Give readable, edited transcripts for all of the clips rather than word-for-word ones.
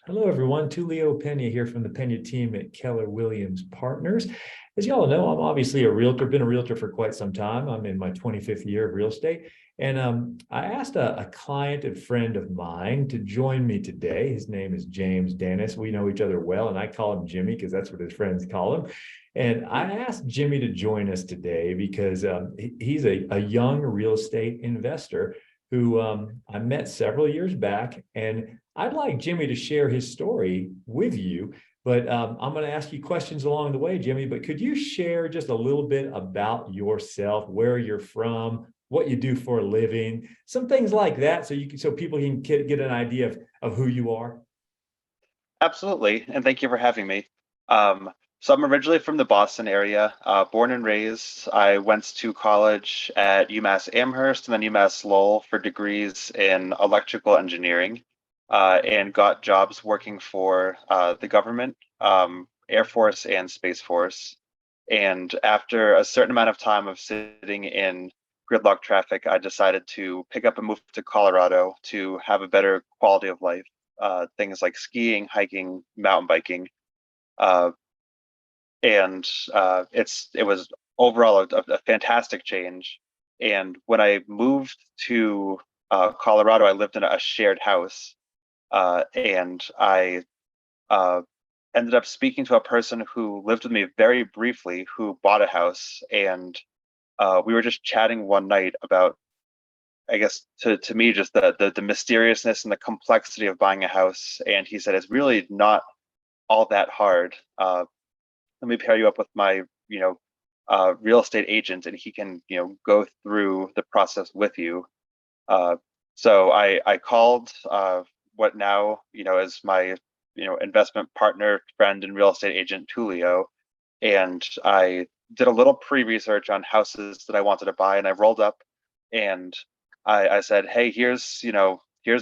Hello, everyone. Tulio Peña here from the Peña team at Keller Williams Partners. As you all know, I'm obviously a realtor, been a realtor for quite some time. I'm in my 25th year of real estate. And I asked a client and friend of mine to join me today. His name is James Dennis. We know each other well, and I call him Jimmy because that's what his friends call him. And I asked Jimmy to join us today because he's a young real estate investor who I met several years back. And I'd like Jimmy to share his story with you, but I'm going to ask you questions along the way, Jimmy. But could you share just a little bit about yourself, where you're from, what you do for a living, some things like that, so people can get an idea of who you are? Absolutely, and thank you for having me. So I'm originally from the Boston area, born and raised. I went to college at UMass Amherst and then UMass Lowell for degrees in electrical engineering, and got jobs working for the government, Air Force and Space Force. And after a certain amount of time of sitting in gridlock traffic, I decided to pick up and move to Colorado to have a better quality of life. Things like skiing, hiking, mountain biking, uh, and it was overall a fantastic change. And when I moved to Colorado, I lived in a shared house, and I uh, ended up speaking to a person who lived with me very briefly, who bought a house, and we were just chatting one night about, I guess, to me, just the mysteriousness and the complexity of buying a house. And he said it's really not all that hard. Let me pair you up with my real estate agent, and he can go through the process with you. Uh, so I called what now is my investment partner, friend, and real estate agent, Tulio, and I did a little pre-research on houses that I wanted to buy, and I rolled up and I said, "Hey, here's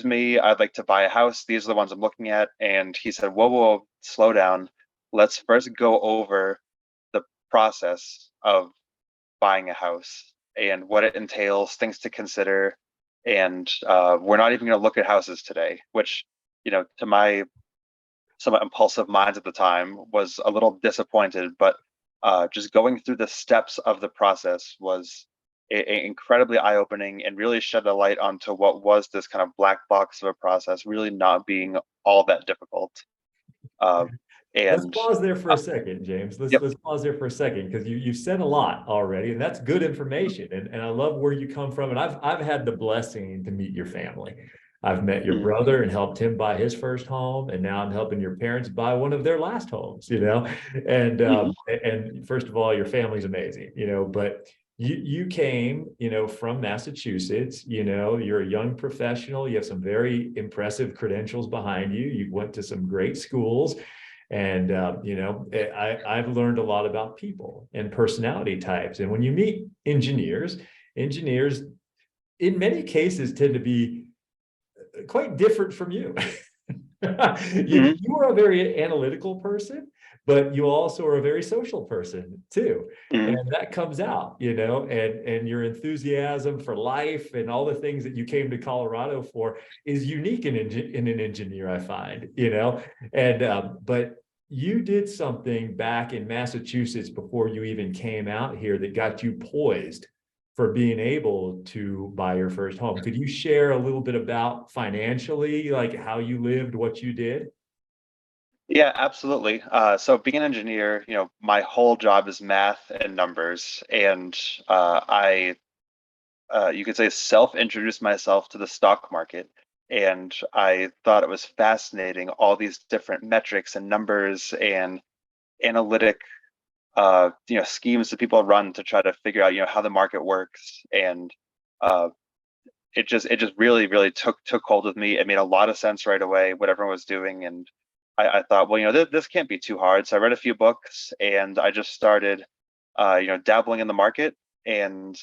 me. I'd like to buy a house. These are the ones I'm looking at." And he said, "Whoa, whoa, whoa, slow down. Let's first go over the process of buying a house and what it entails, things to consider. And we're not even going to look at houses today," which, to my somewhat impulsive minds at the time, was a little disappointed. But just going through the steps of the process was incredibly eye-opening and really shed a light onto what was this kind of black box of a process really not being all that difficult. Uh, Let's and pause there for uh, a second, James. Let's yep. let's pause there for a second because you've said a lot already, and that's good information. And I love where you come from. And I've had the blessing to meet your family. I've met your Mhm. brother and helped him buy his first home, and now I'm helping your parents buy one of their last homes. Mhm. And first of all, your family's amazing. But you came, from Massachusetts. You're a young professional. You have some very impressive credentials behind you. You went to some great schools. And I've learned a lot about people and personality types. And when you meet engineers in many cases tend to be quite different from you. you Mhm. you are a very analytical person, but you also are a very social person too. Mhm. And that comes out, and your enthusiasm for life and all the things that you came to Colorado for is unique in an engineer, I find, and but you did something back in Massachusetts before you even came out here that got you poised for being able to buy your first home. Could you share a little bit about financially, like how you lived, what you did? Yeah, absolutely. So being an engineer, my whole job is math and numbers, and you could say, self-introduced myself to the stock market, and I thought it was fascinating, all these different metrics and numbers and analytic, schemes that people run to try to figure out, how the market works, and uh, it just really, really took hold of me. It made a lot of sense right away, what everyone was doing, and I thought, well, this can't be too hard. So I read a few books, and I just started, dabbling in the market, and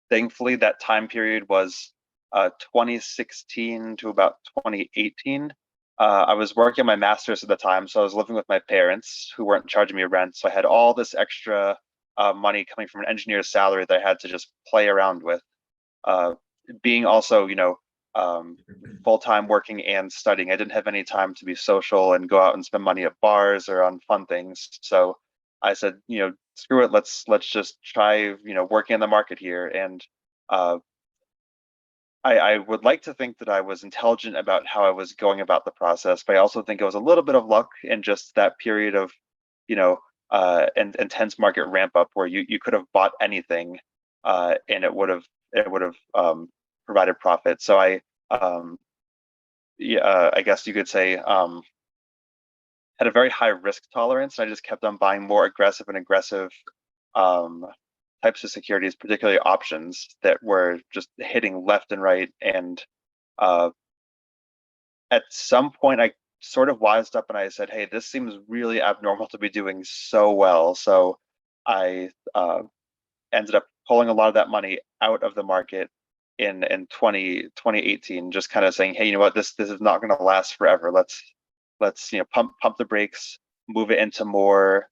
thankfully, that time period was 2016 to about 2018. I was working on my master's at the time, so I was living with my parents who weren't charging me rent. So I had all this extra money coming from an engineer's salary that I had to just play around with. Uh, Being also, um, full-time working and studying. I didn't have any time to be social and go out and spend money at bars or on fun things. So I said, screw it. Let's just try, working in the market here. And uh, I would like to think that I was intelligent about how I was going about the process, but I also think it was a little bit of luck in just that period of, intense market ramp up where you could have bought anything, and it would have provided profit. So um, I guess you could say, had a very high risk tolerance. I just kept on buying more aggressive and aggressive um, types of securities, particularly options that were just hitting left and right. And uh, at some point, I sort of wised up and I said, "Hey, this seems really abnormal to be doing so well." So I ended up pulling a lot of that money out of the market in 2018, just kind of saying, "Hey, you know what? This is not going to last forever. Let's pump the brakes, move it into more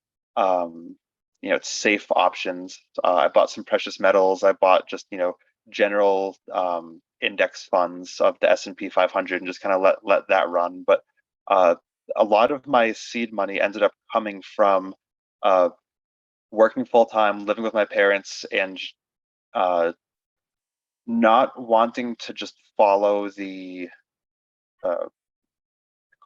safe options." I bought some precious metals. I bought just general index funds of the S&P 500 and just kind of let that run. But uh, a lot of my seed money ended up coming from uh, working full time, living with my parents, and uh, not wanting to just follow the uh,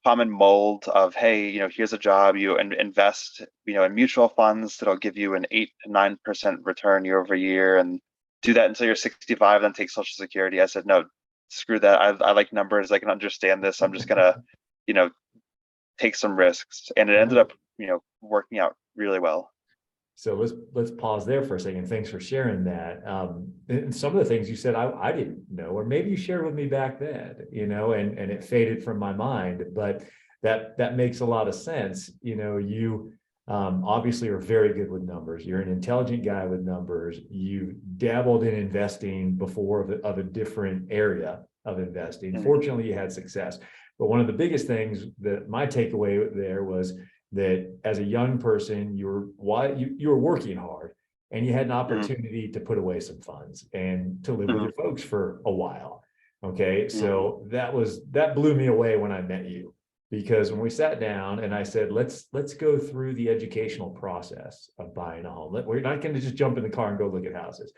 common mold of, hey, here's a job, you invest, in mutual funds that'll give you an 8 to 9% return year over year, and do that until you're 65, then take Social Security. I said, no, screw that. I like numbers. I can understand this. I'm just gonna, you know, take some risks, and it ended up, working out really well. So let's pause there for a second. Thanks for sharing that. And some of the things you said I didn't know, or maybe you shared with me back then, and it faded from my mind. But that makes a lot of sense. You obviously are very good with numbers. You're an intelligent guy with numbers. You dabbled in investing before of a different area of investing. Mm. Fortunately, you had success. But one of the biggest things that my takeaway there was that as a young person, you were working hard and you had an Mm. opportunity to put away some funds and to live with Mm. your folks for a while. Okay. Mm. So that blew me away when I met you, because when we sat down and I said, let's go through the educational process of buying a home. We're not going to just jump in the car and go look at houses.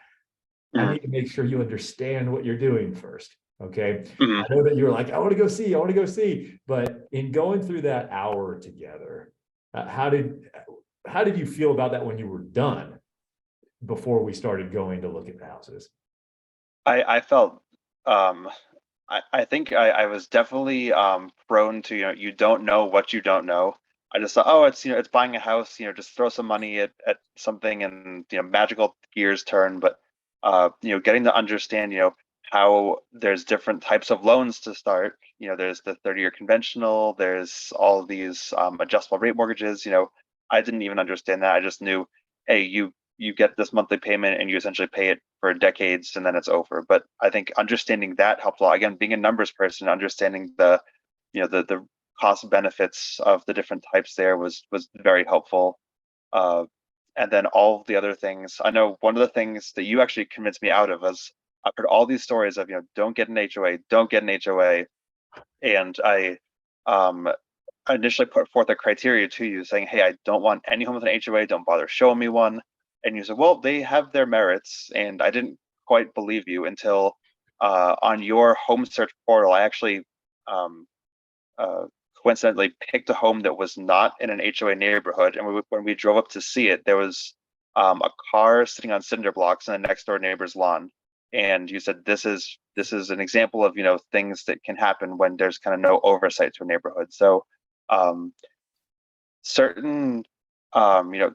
I Mm. need to make sure you understand what you're doing first. Okay. Mm. I know that you're like, I want to go see, but in going through that hour together, how did you feel about that when you were done before we started going to look at the houses? I felt um, I think I was definitely prone to, you don't know what you don't know. I just thought, oh, it's buying a house, just throw some money at something and magical gears turn. But getting to understand, how there's different types of loans to start. There's the 30-year conventional, there's all of these adjustable rate mortgages. I didn't even understand that. I just knew, hey, you get this monthly payment and you essentially pay it for decades and then it's over. But I think understanding that helped a lot. Again, being a numbers person, understanding the cost benefits of the different types there was very helpful. Uh, and then all of the other things. I know one of the things that you actually convinced me out of was, I've heard all these stories of, don't get an HOA, don't get an HOA. And um I initially put forth a criteria to you saying, hey, I don't want any home with an HOA, don't bother showing me one. And you said, well, they have their merits. And I didn't quite believe you until on your home search portal, I actually um, uh, coincidentally picked a home that was not in an HOA neighborhood. And when we drove up to see it, there was a car sitting on cinder blocks in the next door neighbor's lawn. And you said, this is an example of things that can happen when there's kind of no oversight to a neighborhood. So um, certain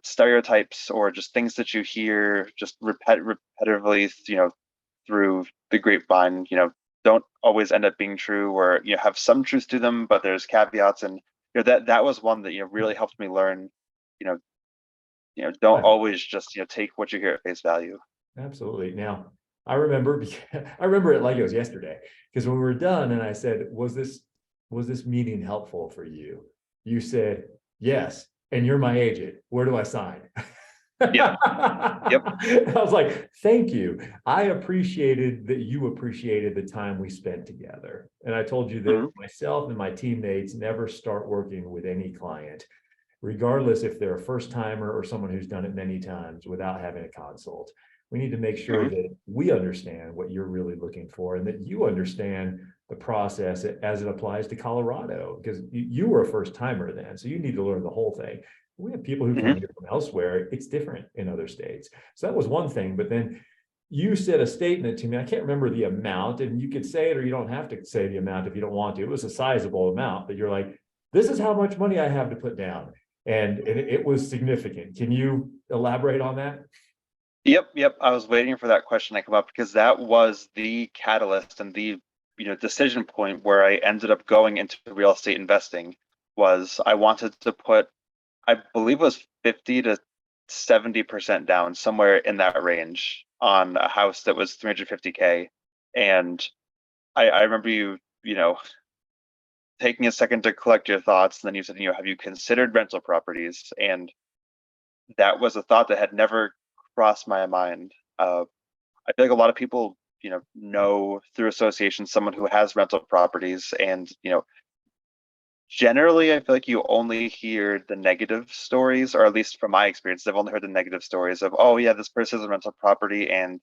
stereotypes or just things that you hear just repetitively through the grapevine don't always end up being true, or have some truth to them, but there's caveats. And that was one that really helped me learn. you know don't always just take what you hear at face value. Absolutely. Now, I remember I remember it like it was yesterday, because when we were done and I said, was this meeting helpful for you? You said, yes, and you're my agent. Where do I sign? Yep. Yep. I was like, thank you. I appreciated that you appreciated the time we spent together. And I told you that Mhm. myself and my teammates never start working with any client, regardless if they're a first timer or someone who's done it many times, without having a consult. We need to make sure Mhm. that we understand what you're really looking for and that you understand the process as it applies to Colorado, because you were a first timer then. So you need to learn the whole thing. We have people who come Mhm. here from elsewhere. It's different in other states. So that was one thing. But then you said a statement to me. I can't remember the amount, and you could say it or you don't have to say the amount if you don't want to. It was a sizable amount, but you're like, this is how much money I have to put down. And it was significant. Can you elaborate on that? Yep. Yep. I was waiting for that question to come up because that was the catalyst and the decision point where I ended up going into real estate investing. Was I wanted to put, I believe it was 50 to 70% down, somewhere in that range, on a house that was 350K. And I remember you know, taking a second to collect your thoughts, and then you said, have you considered rental properties? And that was a thought that had never crossed my mind. I feel like a lot of people, know through association someone who has rental properties, and generally, I feel like you only hear the negative stories, or at least from my experience, I've only heard the negative stories of, oh yeah, this person has a rental property and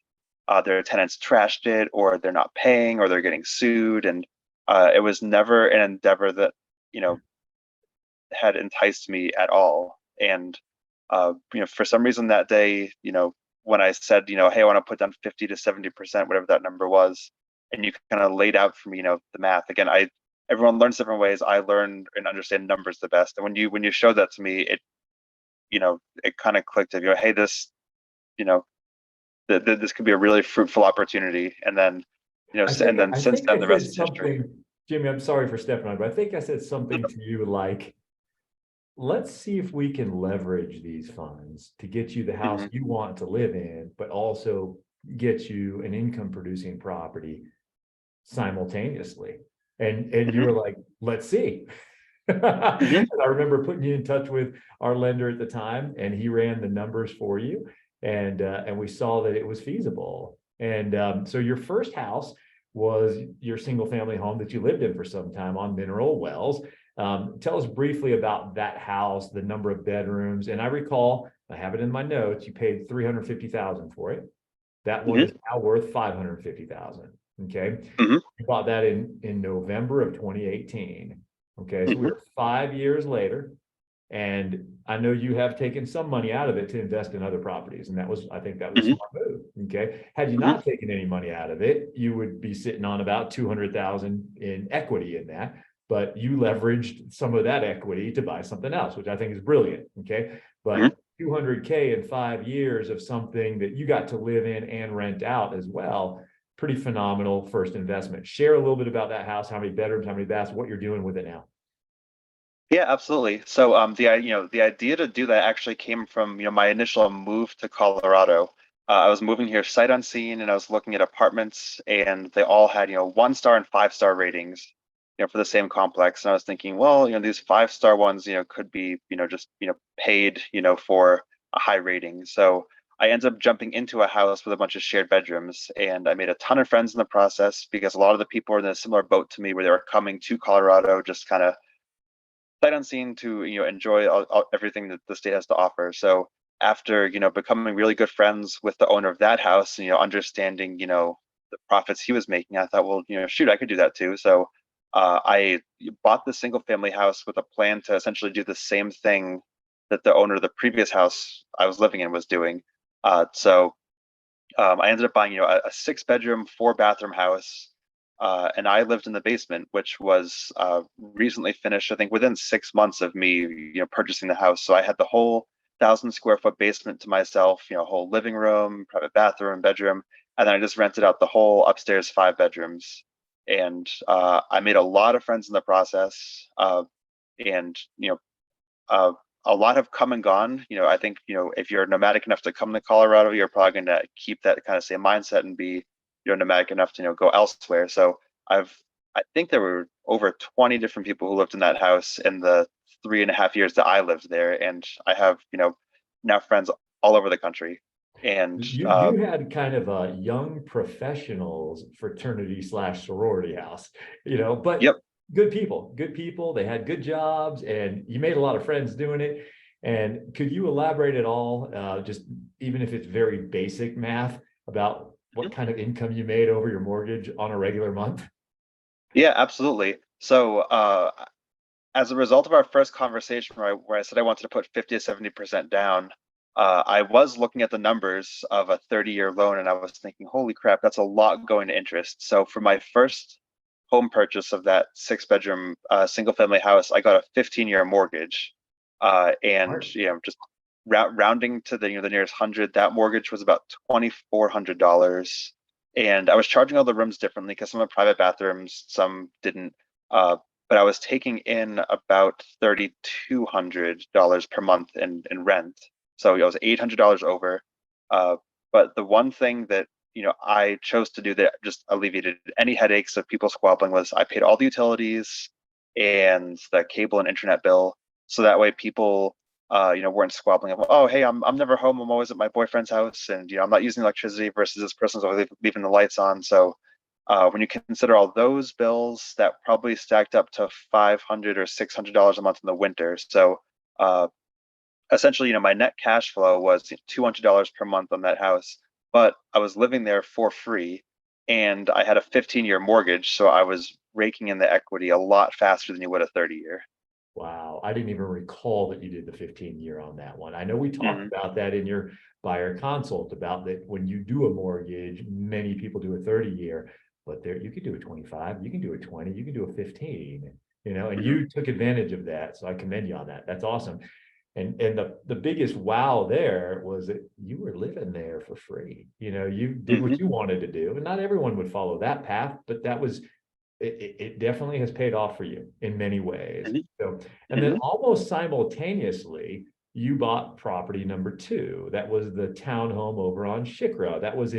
their tenants trashed it, or they're not paying, or they're getting sued, and it was never an endeavor that you know had enticed me at all. And for some reason that day, when I said, hey, I want to put down 50 to 70%, whatever that number was, and you kind of laid out for me, the math. Again, everyone learns different ways. I learn and understand numbers the best. And when you showed that to me, it kind of clicked of, hey, this, you know, this could be a really fruitful opportunity. And then, I and think then I since think then, I the said rest is history. something, Jimmy. I'm sorry for stepping on, but I think I said something to you like, let's see if we can leverage these funds to get you the house Hmm. you want to live in, but also get you an income producing property simultaneously. And you Hmm. were like, let's see. And Hmm. I remember putting you in touch with our lender at the time, and he ran the numbers for you, and we saw that it was feasible. And so your first house was your single family home that you lived in for some time on Mineral Wells. Tell us briefly about that house, the number of bedrooms. And I recall, I have it in my notes, you paid 350,000 for it. That one Hmm. is now worth 550,000. Okay. Hmm. We bought that in November of 2018. Okay. So we Hmm. were 5 years later. And I know you have taken some money out of it to invest in other properties. And I think that was a Hmm. smart move. Okay. Had you Hmm. not taken any money out of it, you would be sitting on about 200,000 in equity in that. But you leveraged some of that equity to buy something else, which I think is brilliant. Okay. Hmm. But 200K in 5 years of something that you got to live in and rent out as well. Pretty phenomenal first investment. Share a little bit about that house, how many bedrooms, how many baths, what you're doing with it now. Yeah, absolutely. So the idea to do that actually came from my initial move to Colorado. I was moving here sight unseen, and I was looking at apartments, and they all had 1 star and 5 star ratings, for the same complex. And I was thinking, well, these 5 star ones, could be just paid for a high rating. So I ended up jumping into a house with a bunch of shared bedrooms, and I made a ton of friends in the process because a lot of the people were in a similar boat to me, where they were coming to Colorado just kind of sight unseen to enjoy everything that the state has to offer. So after becoming really good friends with the owner of that house, and understanding the profits he was making, I thought, well, shoot, I could do that too. So I bought the single family house with a plan to essentially do the same thing that the owner of the previous house I was living in was doing. So I ended up buying, a 6 bedroom, 4 bathroom house. And I lived in the basement, which was recently finished, I think within 6 months of me, purchasing the house. So I had the whole 1,000 square foot basement to myself, whole living room, private bathroom, bedroom. And then I just rented out the whole upstairs 5 bedrooms. And I made a lot of friends in the process. And uh, a lot have come and gone. I think if you're nomadic enough to come to Colorado, you're probably going to keep that kind of same mindset and be nomadic enough to go elsewhere. So I've I think there were over 20 different people who lived in that house in the 3.5 years that I lived there, and I have now friends all over the country. And You had kind of a young professionals fraternity slash sorority house, but yep. good people. They had good jobs, and you made a lot of friends doing it. And could you elaborate at all, just even if it's very basic math, about what kind of income you made over your mortgage on a regular month? Yeah, absolutely. So as a result of our first conversation where I said I wanted to put 50 to 70% down, I was looking at the numbers of a 30-year loan and I was thinking, holy crap, that's a lot going to interest. So for my first home purchase of that 6 bedroom single family house, I got a 15-year mortgage. And Smart. just rounding to the nearest hundred, that mortgage was about $2,400. And I was charging all the rooms differently because some had private bathrooms, some didn't. But I was taking in about $3,200 per month in rent. So it was $800 over. But the one thing that I chose to do that just alleviated any headaches of people squabbling was I paid all the utilities and the cable and internet bill, so that way people weren't squabbling of, oh hey, I'm never home, I'm always at my boyfriend's house, and I'm not using electricity versus this person's always leaving the lights on. So when you consider all those bills, that probably stacked up to $500 or $600 a month in the winter. So essentially, my net cash flow was $200 per month on that house, but I was living there for free, and I had a 15-year mortgage, so I was raking in the equity a lot faster than you would a 30-year. Wow, I didn't even recall that you did the 15-year on that one. I know we talked Hmm. about that in your buyer consult, about that when you do a mortgage, many people do a 30-year, but there you could do a 25, you can do a 20, you can do a 15, and Hmm. you took advantage of that. So I commend you on that. That's awesome. And the biggest wow there was that you were living there for free. You did what Hmm. you wanted to do. And not everyone would follow that path, but that was it definitely has paid off for you in many ways. Hmm. So, and then Hmm. almost simultaneously, you bought property number two. That was the townhome over on Shikra. That was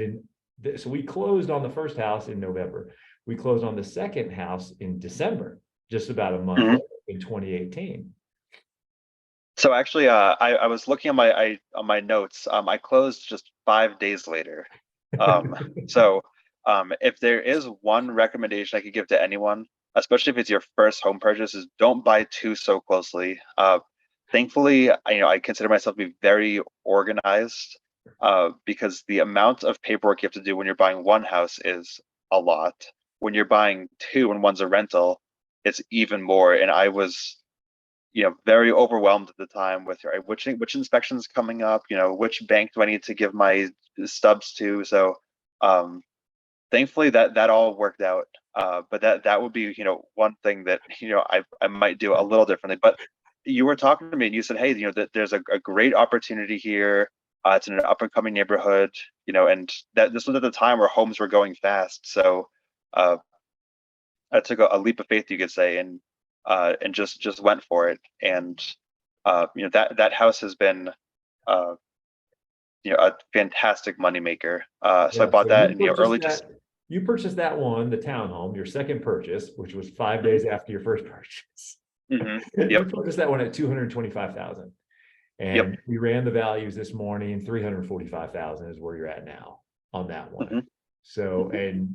so we closed on the first house in November. We closed on the second house in December, just about a month Hmm. later in 2018. So actually, I was looking on my notes. I closed just 5 days later. Um, so if there is one recommendation I could give to anyone, especially if it's your first home purchase, is don't buy two so closely. Thankfully, I consider myself to be very organized, because the amount of paperwork you have to do when you're buying one house is a lot. When you're buying two and one's a rental, it's even more. And I was very overwhelmed at the time with, right, which inspections coming up, which bank do I need to give my stubs to. So thankfully that all worked out. But that would be one thing that I might do a little differently. But you were talking to me and you said, hey, that there's a great opportunity here. It's in an up and coming neighborhood, and that this was at the time where homes were going fast. So uh, I took a leap of faith, you could say, and just went for it. And that house has been uh, a fantastic moneymaker. So I Yeah, bought so that in early just. you purchased that one, the townhome, your second purchase, which was 5 days after your first purchase. Hmm. You Yep. purchased that one at 225,000. Yep. And we ran the values this morning, 345,000 is where you're at now on that one. Hmm. So, and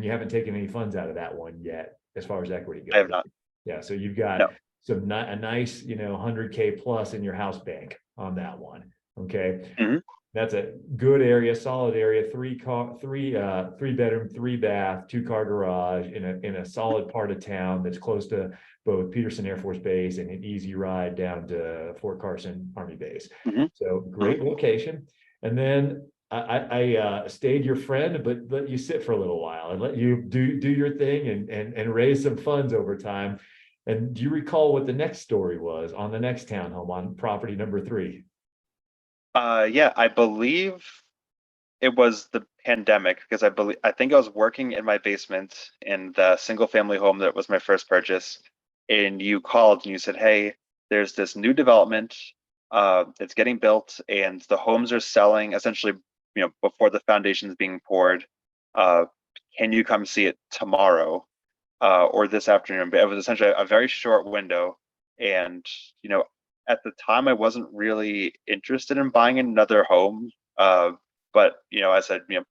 you haven't taken any funds out of that one yet, as far as equity I have goes. not. Yeah, so you've got No. a nice, 100K plus in your house bank on that one. Okay. Hmm. That's a good area, solid area, three bedroom, three bath, two-car garage in a solid part of town that's close to both Peterson Air Force Base and an easy ride down to Fort Carson Army Base. Hmm. So Hmm. great location. And then I stayed your friend, but let you sit for a little while and let you do your thing and raise some funds over time. And do you recall what the next story was on the next townhome on property number three? Yeah, I believe it was the pandemic because I think I was working in my basement in the single family home that was my first purchase, and you called and you said, "Hey, there's this new development that's getting built, and the homes are selling essentially, before the foundation is being poured. Uh, can you come see it tomorrow or this afternoon?" But it was essentially a very short window, and you know, at the time I wasn't really interested in buying another home. But I said, the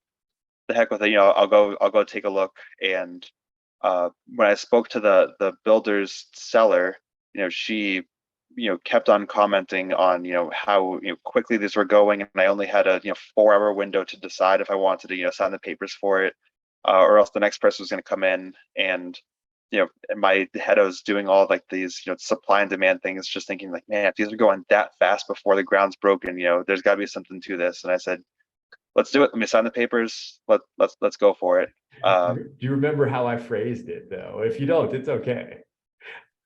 heck with it, I'll go take a look. And when I spoke to the builder's seller, she kept on commenting on how quickly these were going, and I only had a 4-hour window to decide if I wanted to sign the papers for it, or else the next person was going to come in. And in my head I was doing all like these supply and demand things, just thinking like, man, if these are going that fast before the ground's broken, there's got to be something to this. And I said, let's do it. Let me sign the papers. Let's go for it. Do you remember how I phrased it though? If you don't, it's okay.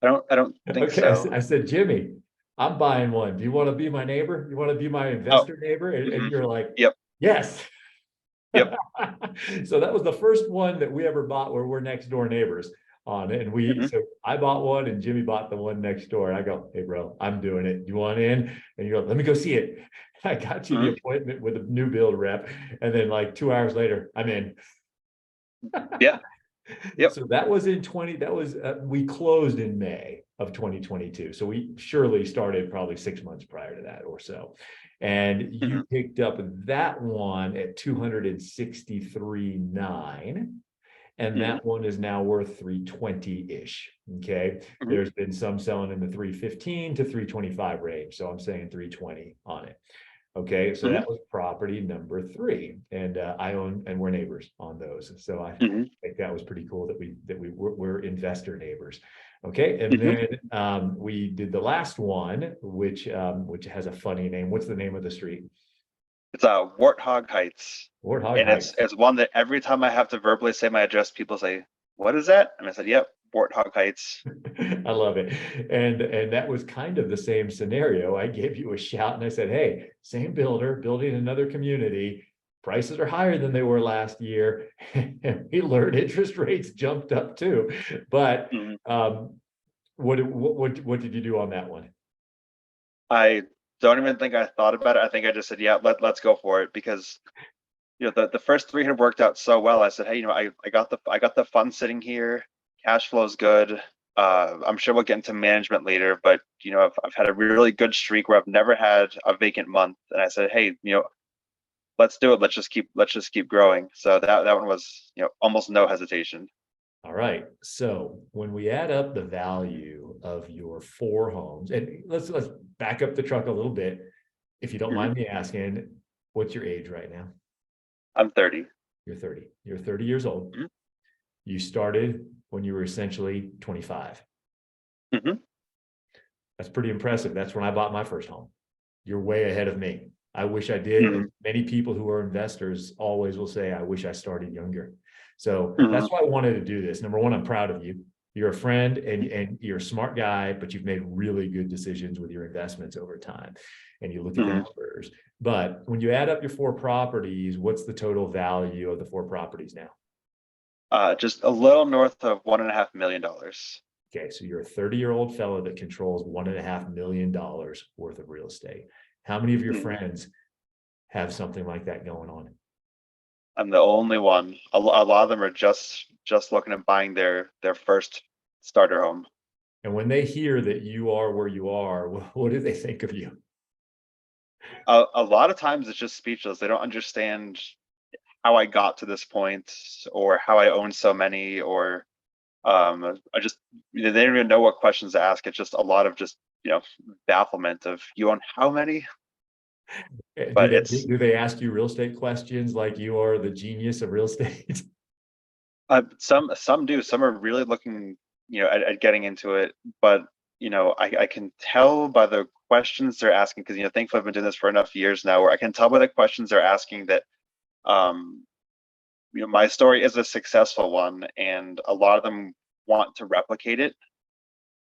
I don't think Okay, so. I said, Jimmy, I'm buying one. Do you want to be my neighbor? You want to be my Oh, investor neighbor? And mhm. you're like, Yep. yes. Yep. So that was the first one that we ever bought where we're next door neighbors on it. Mhm. So I bought one and Jimmy bought the one next door. And I go, hey, bro, I'm doing it. You want in? And you go, let me go see it. I got you the Mhm. appointment with a new build rep. And then like 2 hours later, I'm in. Yeah. Yep. So that was we closed in May of 2022. So we surely started probably 6 months prior to that or so. And you Mhm. picked up that one at 263.9. And Mhm. that one is now worth 320-ish. Okay. Mhm. There's been some selling in the 315 to 325 range. So I'm saying 320 on it. Okay, so Mhm. that was property number 3, and I own, and we're neighbors on those. So I Mhm. think that was pretty cool that we're investor neighbors. Okay, and Mhm. then we did the last one, which has a funny name. What's the name of the street? It's Warthog Heights, Warthog and it's Heights. it's one that every time I have to verbally say my address, people say, "What is that?" And I said, "Yep, Warthog Heights." I love it. And that was kind of the same scenario. I gave you a shout and I said, hey, same builder, building another community. Prices are higher than they were last year. And we learned interest rates jumped up too. But Mhm. what did you do on that one? I don't even think I thought about it. I think I just said, "Yeah, let's go for it," because the first 3 had worked out so well. I said, hey, I got the fund sitting here. Cash flow is good. I'm sure we'll get into management later, but I've had a really good streak where I've never had a vacant month. And I said, hey, let's do it. Let's just keep growing. So that one was almost no hesitation. All right. So when we add up the value of your 4 homes, and let's back up the truck a little bit. If you don't Mhm. mind me asking, what's your age right now? I'm 30. You're 30. You're 30 years old. Mhm. You started when you were essentially 25. Mhm. That's pretty impressive. That's when I bought my first home. You're way ahead of me. I wish I did. Mhm. And many people who are investors always will say, I wish I started younger. So Mhm. that's why I wanted to do this. Number one, I'm proud of you. You're a friend and you're a smart guy, but you've made really good decisions with your investments over time. And you look at the Mhm. numbers. But when you add up your 4 properties, what's the total value of the 4 properties now? Just a little north of $1.5 million. Okay, so you're a 30-year-old fellow that controls $1.5 million worth of real estate. How many of your Mhm. friends have something like that going on? I'm the only one. A lot of them are just looking at buying their first starter home. And when they hear that you are where you are, what do they think of you? A lot of times it's just speechless. They don't understand how I got to this point, or how I own so many, or I just they don't even know what questions to ask. It's just a lot of just bafflement of, you own how many? Do But they it's do they ask you real estate questions like you are the genius of real estate? some do. Some are really looking at getting into it, but I can tell by the questions they're asking, because thankfully I've been doing this for enough years now, where I can tell by the questions they're asking that um my story is a successful one, and a lot of them want to replicate it,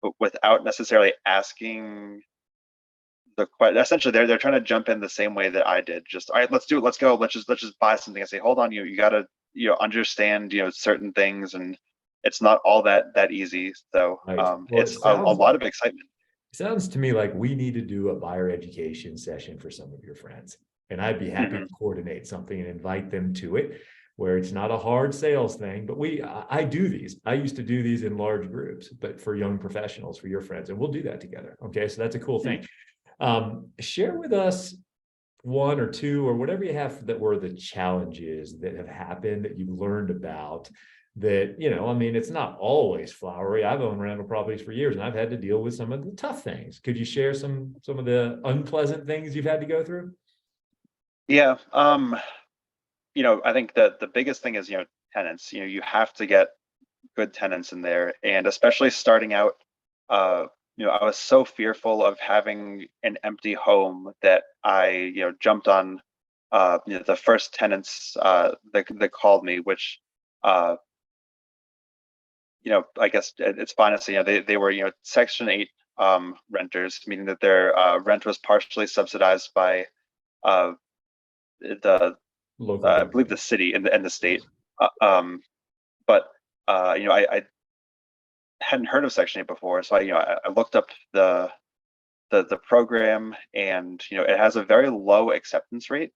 but without necessarily asking the question. Essentially, they're trying to jump in the same way that I did. Just, all right, let's do it. Let's go. Let's just buy something. I say, hold on, you got to understand certain things, and it's not all that easy. So Right. Well, it's a lot of excitement. it sounds to me like we need to do a buyer education session for some of your friends. And I'd be happy Hmm. to coordinate something and invite them to it. where it's not a hard sales thing, but I do these. I used to do these in large groups, but for young professionals, for your friends, and we'll do that together. Okay, so that's a cool thing. Share with us one or two or whatever you have that were the challenges that have happened that you've learned about that, I mean, it's not always flowery. I've owned rental properties for years and I've had to deal with some of the tough things. Could you share some of the unpleasant things you've had to go through? Yeah. I think that the biggest thing is, tenants. You have to get good tenants in there, and especially starting out, uh, I was so fearful of having an empty home that I, jumped on, the first tenants that called me, which, uh, I guess it's fine to say, they were, Section 8 renters, meaning that their rent was partially subsidized by uh, the Local I believe the government. city and the state. Uh, um, but I hadn't heard of Section 8 before, so I looked up the program, and it has a very low acceptance rate.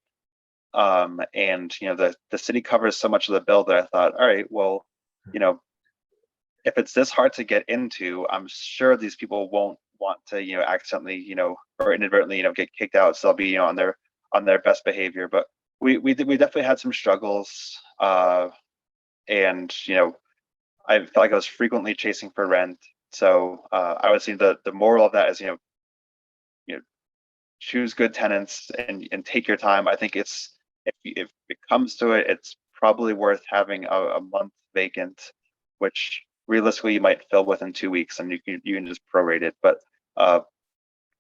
And the city covers so much of the bill that I thought, all right, well, you know, if it's this hard to get into, I'm sure these people won't want to, accidentally, or inadvertently, get kicked out. So they'll be, on their best behavior. But we definitely had some struggles, and I felt like I was frequently chasing for rent. So I would say the moral of that is, you know, choose good tenants and take your time. I think if it comes to it, it's probably worth having a month vacant, which realistically you might fill within 2 weeks, and you can just prorate it. But uh,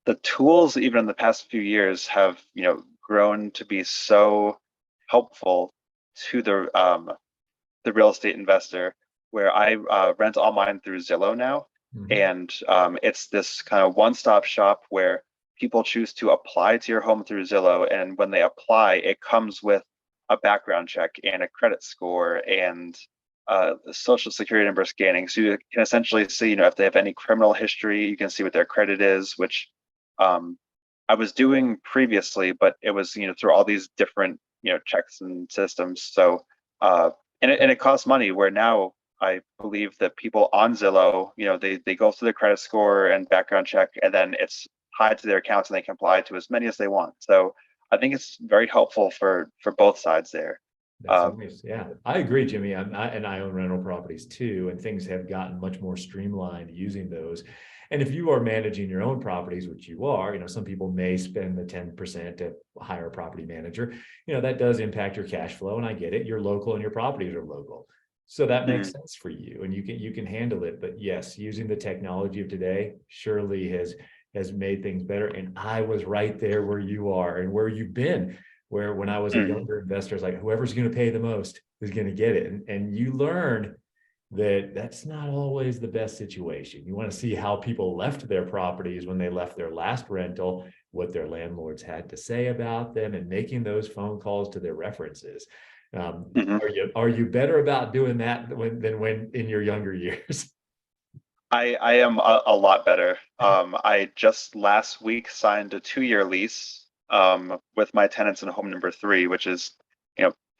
the tools, even in the past few years, have grown to be so helpful to the real estate investor, where I rent all mine through Zillow now. Mhm. And it's this kind of one-stop shop where people choose to apply to your home through Zillow. And when they apply, it comes with a background check and a credit score and the social security number scanning. So you can essentially see, if they have any criminal history, you can see what their credit is, which um, I was doing previously, but it was, through all these different, checks and systems. So, and it costs money, where now I believe that people on Zillow, they go through the credit score and background check, and then it's tied to their accounts and they can apply to as many as they want. So I think it's very helpful for both sides there. That's Um, nice. Yeah, I agree, Jimmy. And I own rental properties too, and things have gotten much more streamlined using those. And if you are managing your own properties, which you are, some people may spend the 10% to hire a property manager. That does impact your cash flow, and I get it. You're local and your properties are local. So that makes mhm, sense for you, and you can handle it. But yes, using the technology of today surely has made things better. And I was right there where you are and where you've been, where when I was a mhm, younger investor, it's like whoever's going to pay the most is going to get it. And you learn that that's not always the best situation. You want to see how people left their properties when they left their last rental, what their landlords had to say about them, and making those phone calls to their references. mhm. Are you better about doing that than when in your younger years? I am a lot better. I just last week signed a 2-year lease with my tenants in home number 3, which is,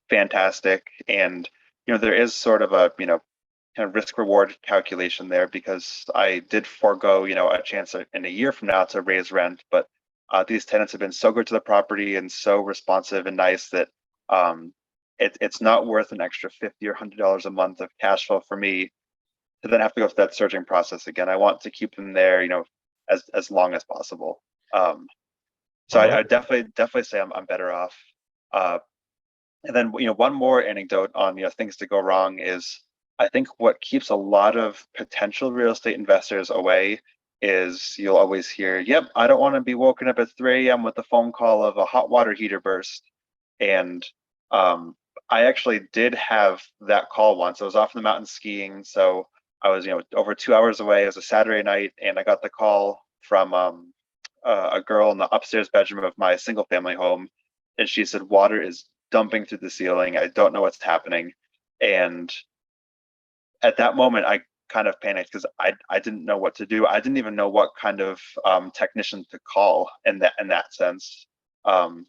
fantastic. And there is sort of a kind of risk reward calculation there, because I did forego a chance in a year from now to raise rent, but these tenants have been so good to the property and so responsive and nice that um, it's not worth an extra $50 or $100 a month of cash flow for me to then have to go through that searching process again. I want to keep them there, as long as possible. Um, I so I, love I it. definitely say I'm better off. Uh, and then one more anecdote on things to go wrong is, I think what keeps a lot of potential real estate investors away is you'll always hear, "Yep, I don't want to be woken up at 3 a.m. with the phone call of a hot water heater burst." And um, I actually did have that call once. I was off in the mountains skiing, so I was over 2 hours away. It was a Saturday night, and I got the call from a girl in the upstairs bedroom of my single family home, and she said water is dumping through the ceiling. I don't know what's happening. And at that moment, I kind of panicked, because I didn't know what to do. I didn't even know what kind of technician to call in that sense. Um,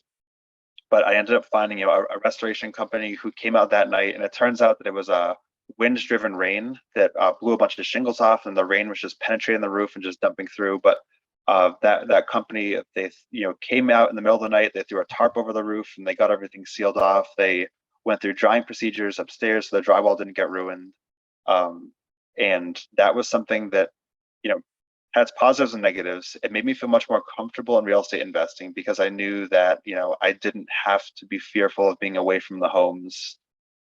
But I ended up finding, a restoration company who came out that night, and it turns out that it was a wind-driven rain that blew a bunch of shingles off, and the rain was just penetrating the roof and just dumping through. But that company, they came out in the middle of the night. They threw a tarp over the roof, and they got everything sealed off. They went through drying procedures upstairs so the drywall didn't get ruined. And that was something that you know has positives and negatives. It made me feel much more comfortable in real estate investing because I knew that, I didn't have to be fearful of being away from the homes,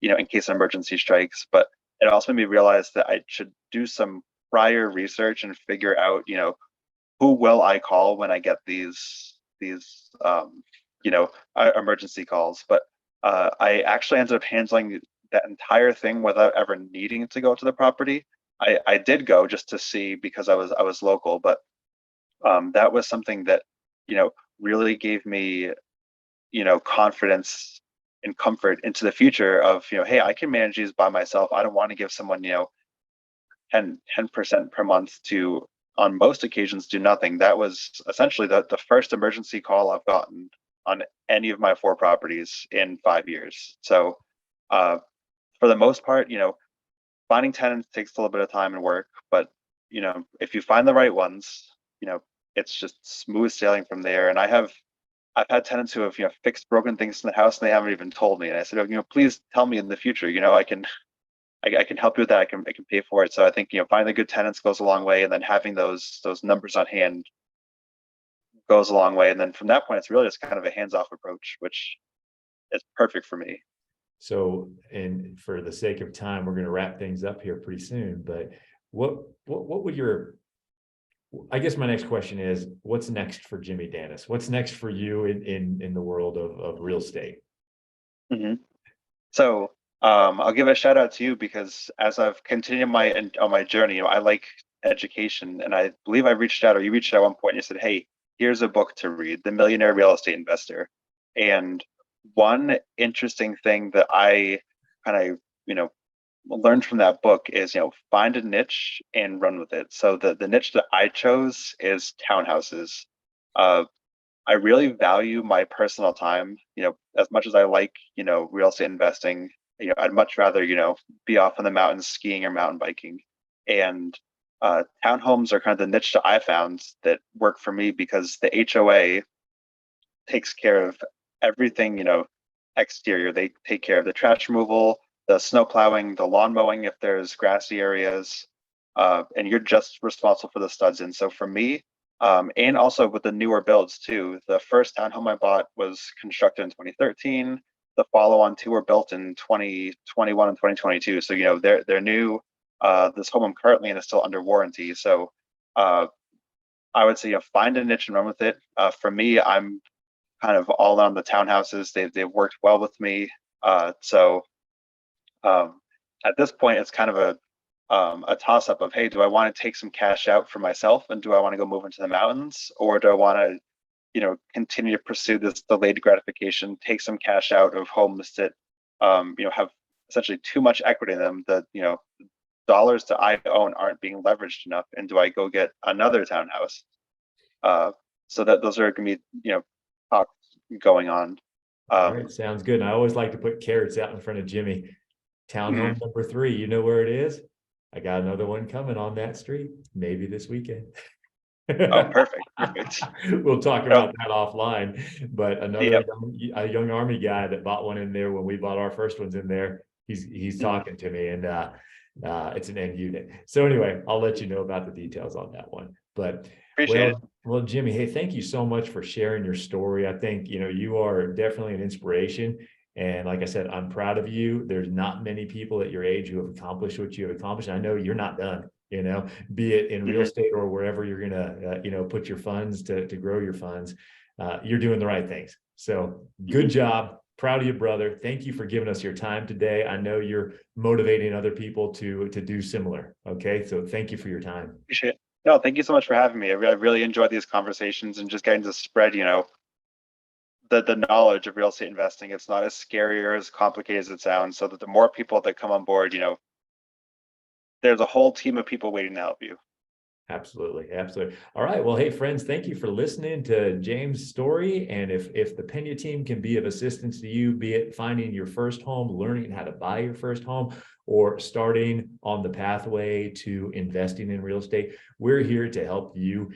in case an emergency strikes. But it also made me realize that I should do some prior research and figure out, who will I call when I get these emergency calls. But I actually ended up handling that entire thing without ever needing to go to the property. I did go just to see because I was local, but that was something that really gave me confidence and comfort into the future of hey, I can manage these by myself. I don't want to give someone 10% per month to, on most occasions, do nothing. That was essentially the first emergency call I've gotten on any of my 4 properties in 5 years. So for the most part, finding tenants takes a little bit of time and work, but if you find the right ones, it's just smooth sailing from there. And I've had tenants who have fixed broken things in the house and they haven't even told me. And I said, oh, please tell me in the future. I can help you with that. I can pay for it. So I think finding the good tenants goes a long way, and then having those numbers on hand goes a long way. And then from that point, it's really just kind of a hands-off approach, which is perfect for me. So, and for the sake of time, we're going to wrap things up here pretty soon. But what would your, I guess my next question is, what's next for Jimmy Danis? What's next for you in the world of real estate? Mm-hmm. So I'll give a shout out to you because as I've continued on my journey, I like education, and I believe I reached out, or you reached out at one point and you said, "Hey, here's a book to read, The Millionaire Real Estate Investor." And one interesting thing that I kind of learned from that book is find a niche and run with it. So the niche that I chose is townhouses. Uh, I really value my personal time. As much as I like, real estate investing, I'd much rather, be off in the mountains skiing or mountain biking. And townhomes are kind of the niche that I found that work for me because the HOA takes care of everything, exterior. They take care of the trash removal, the snow plowing, the lawn mowing if there's grassy areas, and you're just responsible for the studs in. So for me, and also with the newer builds too. The first townhome I bought was constructed in 2013. The follow-on two were built in 2021 and 2022. So they're new. This home I'm currently in is still under warranty. So I would say find a niche and run with it. For me, I'm kind of all on the townhouses. They've worked well with me. So at this point, it's kind of a toss up of, hey, do I want to take some cash out for myself and do I want to go move into the mountains, or do I want to continue to pursue this delayed gratification, take some cash out of homes that have essentially too much equity in them, that dollars that I own aren't being leveraged enough, and do I go get another townhouse? So that those are going to be talks going on. All right, sounds good. And I always like to put carrots out in front of Jimmy. Townhome number 3, you know where it is? I got another one coming on that street, maybe this weekend. Oh, perfect. We'll talk about that offline. But another Yep. a young Army guy that bought one in there when we bought our first ones in there, he's talking to me, and it's an end unit. So anyway, I'll let you know about the details on that one. But Appreciate it. Well, Jimmy, hey, thank you so much for sharing your story. I think you are definitely an inspiration. And like I said, I'm proud of you. There's not many people at your age who have accomplished what you have accomplished. I know you're not done, be it in real estate or wherever you're going to, put your funds to grow your funds. You're doing the right things. So good job. Proud of you, brother. Thank you for giving us your time today. I know you're motivating other people to do similar. Okay. So thank you for your time. Appreciate it. No, thank you so much for having me. I really enjoyed these conversations and just getting to spread, the knowledge of real estate investing. It's not as scary or as complicated as it sounds. So that the more people that come on board, there's a whole team of people waiting to help you. Absolutely. Absolutely. All right. Well, hey, friends, thank you for listening to James' story. And if the Pena team can be of assistance to you, be it finding your first home, learning how to buy your first home, or starting on the pathway to investing in real estate, we're here to help you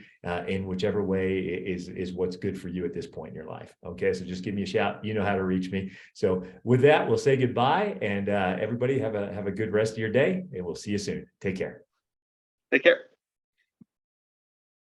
in whichever way is what's good for you at this point in your life. Okay. So just give me a shout. You know how to reach me. So with that, we'll say goodbye, and everybody have a good rest of your day, and we'll see you soon. Take care. Take care.